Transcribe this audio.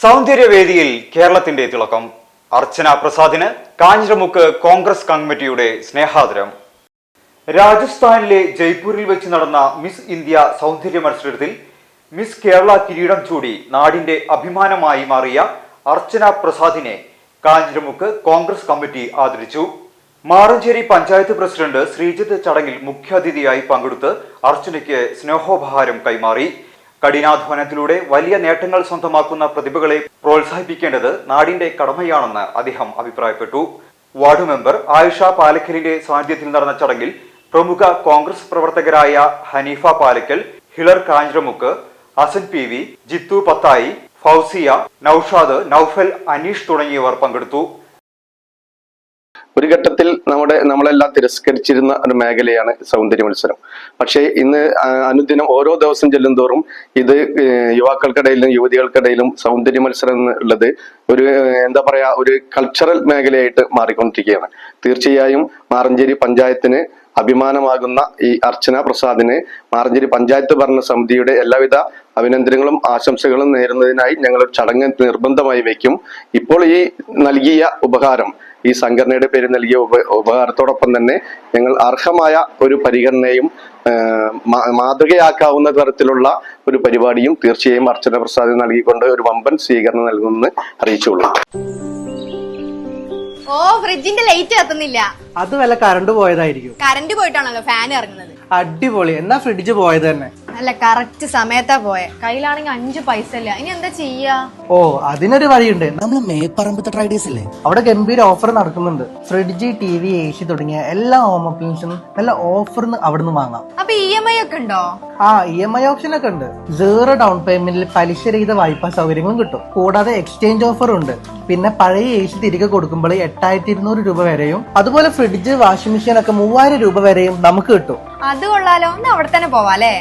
സൗന്ദര്യവേദിയിൽ കേരളത്തിന്റെ തിളക്കം. അർച്ചന പ്രസാദിന് കാഞ്ഞിരമുക്ക് കോൺഗ്രസ് കമ്മിറ്റിയുടെ സ്നേഹാദരം. രാജസ്ഥാനിലെ ജയ്പൂരിൽ വെച്ച് നടന്ന മിസ് ഇന്ത്യ സൗന്ദര്യ മത്സരത്തിൽ മിസ് കേരള കിരീടം ചൂടി നാടിന്റെ അഭിമാനമായി മാറിയ അർച്ചന പ്രസാദിനെ കാഞ്ഞിരമുക്ക് കോൺഗ്രസ് കമ്മിറ്റി ആദരിച്ചു. മാറഞ്ചേരി പഞ്ചായത്ത് പ്രസിഡന്റ് ശ്രീജിത്ത് ചടങ്ങിൽ മുഖ്യാതിഥിയായി പങ്കെടുത്ത് അർച്ചനയ്ക്ക് സ്നേഹോപഹാരം കൈമാറി. കഠിനാധ്വാനത്തിലൂടെ വലിയ നേട്ടങ്ങൾ സ്വന്തമാക്കുന്ന പ്രതിഭകളെ പ്രോത്സാഹിപ്പിക്കേണ്ടത് നാടിന്റെ കടമയാണെന്ന് അദ്ദേഹം അഭിപ്രായപ്പെട്ടു. വാർഡ് മെമ്പർ ആയിഷ പാലക്കലിന്റെ സാന്നിധ്യത്തിൽ നടന്ന ചടങ്ങിൽ പ്രമുഖ കോൺഗ്രസ് പ്രവർത്തകരായ ഹനീഫ പാലക്കൽ, ഹിളർ കാഞ്ഞിരമുക്ക്, ഹസൻ PV, ജിത്തു പത്തായി, ഫൗസിയ, നൌഷാദ്, നൌഫൽ, അനീഷ് തുടങ്ങിയവർ പങ്കെടുത്തു. ഒരു ഘട്ടത്തിൽ നമ്മളെല്ലാം തിരസ്കരിച്ചിരുന്ന ഒരു മേഖലയാണ് സൗന്ദര്യ മത്സരം. പക്ഷേ ഇന്ന് അനുദിനം ഓരോ ദിവസം ചെല്ലുന്തോറും ഇത് യുവാക്കൾക്കിടയിലും യുവതികൾക്കിടയിലും സൗന്ദര്യ മത്സരം ഉള്ളത് ഒരു ഒരു കൾച്ചറൽ മേഖലയായിട്ട് മാറിക്കൊണ്ടിരിക്കുകയാണ്. തീർച്ചയായും മാറഞ്ചേരി പഞ്ചായത്തിന് അഭിമാനമാകുന്ന ഈ അർച്ചന പ്രസാദിന് മാറഞ്ചേരി പഞ്ചായത്ത് ഭരണ സമിതിയുടെ എല്ലാവിധ അഭിനന്ദനങ്ങളും ആശംസകളും നേരുന്നതിനായി ഞങ്ങൾ ഒരു ചടങ്ങ് നിർബന്ധമായി വയ്ക്കും. ഇപ്പോൾ ഈ നൽകിയ ഉപഹാരം, ഈ സംഘടനയുടെ പേര് നൽകിയ ഉപഹാരത്തോടൊപ്പം തന്നെ ഞങ്ങൾ അർഹമായ ഒരു പരിഗണനയും മാതൃകയാക്കാവുന്ന തരത്തിലുള്ള ഒരു പരിപാടിയും തീർച്ചയായും അർച്ചന പ്രസാദിന് നൽകിക്കൊണ്ട് ഒരു വമ്പൻ സ്വീകരണം നൽകുമെന്ന് അറിയിച്ചുള്ളൂ. ഓ, ഫ്രിഡ്ജിന്റെ ലൈറ്റ് കത്തുന്നില്ല. അത് വല്ല കറണ്ട് പോയതായിരിക്കും. കറണ്ട് പോയിട്ടാണല്ലോ ഫാൻ ഇറങ്ങുന്നത്. അടിപൊളി. എന്നാ ഫ്രിഡ്ജ് പോയത് തന്നെ. അല്ല, കറക്റ്റ് സമയത്താ പോയെ. കയ്യിലാണെങ്കിൽ 5 പൈസ ഇല്ല. ഇനി എന്താ ചെയ്യാ? ഓ, അതിനൊരു വഴിയുണ്ട്. നമ്മള് മേപ്പറമ്പത്തെ ട്രൈഡേഴ്സ് ഇല്ലേ, അവിടെ ഗംഭീര ഓഫർ നടക്കുന്നുണ്ട്. ഫ്രിഡ്ജ്, TV, AC തുടങ്ങിയ എല്ലാ ഹോം അപ്ലയൻസിനും നല്ല ഓഫറിന് അവിടുന്ന് വാങ്ങാം. അപ്പൊ EMI ഒക്കെ ഉണ്ടോ? ആ, EMI ഓപ്ഷൻ ഒക്കെ ഉണ്ട്. 0 ഡൗൺ പേയ്മെന്റിൽ പലിശരഹിത വായ്പാ സൗകര്യങ്ങളും കിട്ടും. കൂടാതെ എക്സ്ചേഞ്ച് ഓഫർ ഉണ്ട്. പിന്നെ പഴയ AC തിരികെ കൊടുക്കുമ്പോൾ 8200 രൂപ വരെയും, അതുപോലെ ഫ്രിഡ്ജ്, വാഷിംഗ് മെഷീൻ ഒക്കെ 3000 രൂപ വരെയും നമുക്ക് കിട്ടും. അത് കൊള്ളാലോ. ഒന്ന് അവിടെ തന്നെ പോവാ അല്ലേ?